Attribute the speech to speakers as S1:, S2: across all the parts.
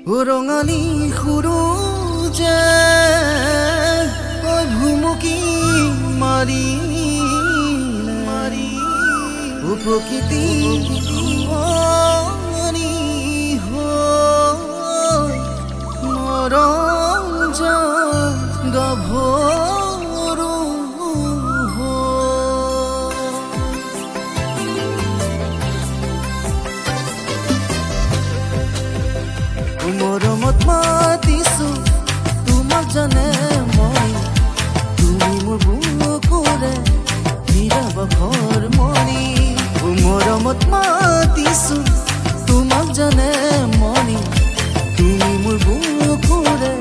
S1: ৰঙালী সুৰুজে ভুমুকি মাৰি প্ৰকৃতি মৰঞ্জন গাভৰু মৰমত মাতিছো তোমাক জানে মই তুমি মোৰ বুকুৰে নিৰাবখৰ মণি মৰমত মাতিছো তোমাক জানে মণি তুমি মোৰ বুকুৰে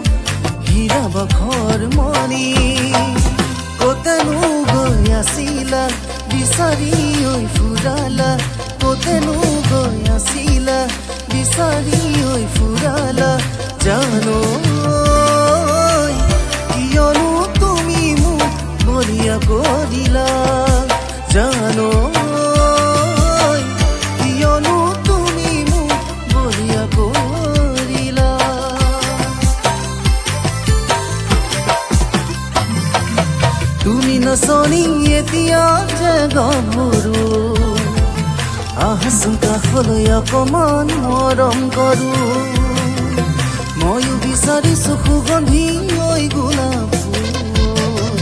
S1: নিৰাবখৰ মণি কতেনো গৈ আছিলা বিচাৰি ঐ ফুৰালা কতেনো গৈ আছিলা বিচাৰি ঐ ফুৰালা জানো কিয়নো তুমি মোক বলিয়া কৰিলা জানো কিয়নো তুমি মোক বলিয়া কৰিলা তুমি নচনি এতিয়া যে গাভৰু আহচোন কাষলৈ অকমান মৰম কৰো ময়ো বিচাৰিছো সুগন্ধি ঐ গোলাপ ফুল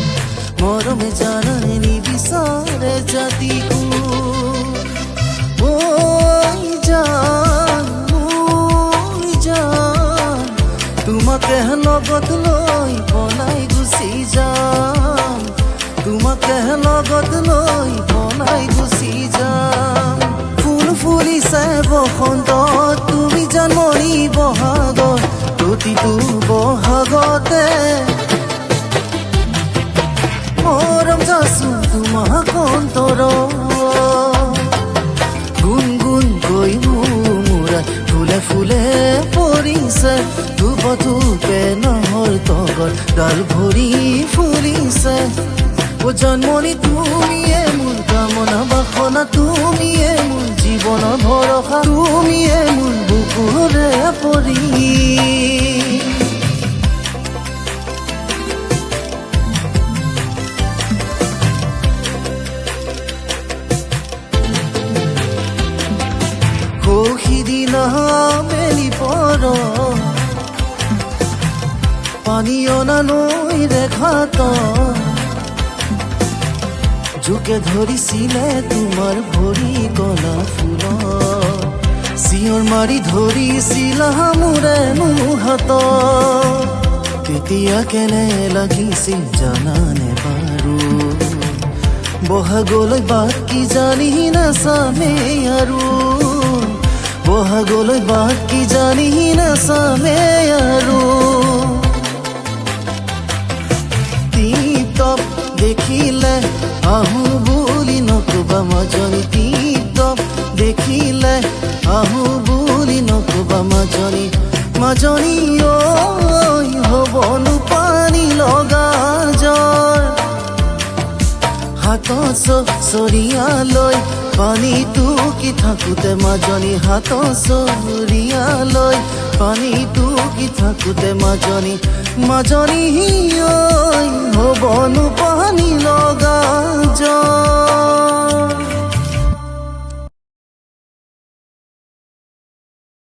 S1: মৰমে জানানে নিবিচাৰে জাতিকো ঐ জান তোমাকে লগত লৈ বনাই গুচি যাম তোমাকে লগত লৈ বনাই গুচি যাম ফুলিছে বসন্ত তুমি জানমণি বহাগত প্ৰতিটো বহাগতে মৰম যাচো তোমাক অন্তৰ গুণ গুণ গৈ মোৰাই ফুলে ফুলে পৰিছে ধূপ ধূপে নহৰ তগৰ ডাল ভৰি ফুলিছে ও জন্মনি তুমিয়ে মোৰ কামনা বাসনা তুমিয়ে মোৰ জীৱন ভৰসা তুমিয়ে মোৰ বুকুৰে পৰি সিদিনা মেলি পৰ পানী অনা নৈ ৰেখাত জোকে ধৰিছিলে তোমাৰ ভৰি কলা ফুল চিঞৰ মাৰি ধৰিছিলা মোৰে হাত তেতিয়া কেনে লাগিছিল জানানে বাৰু বহাগলৈ বাকী জানি নাচামে আৰু বহাগলৈ বাকী জানি নাচামে আৰু টিপ দেখিলে আহো বুলি নকবা মাজনী টিপ দেখিলে আহো বুলি নকবা মাজনী মাজনী ঐ হ'বনো পানী লগা জ্বৰ হাতত চৰিয়ালৈ পানীটো কি থাকোঁতে মাজনী হাতত চৰিয়ালৈ পানীটো কি থাকোঁতে মাজনী মাজনী ঐ হ'বনো পানী লগা জ্বৰ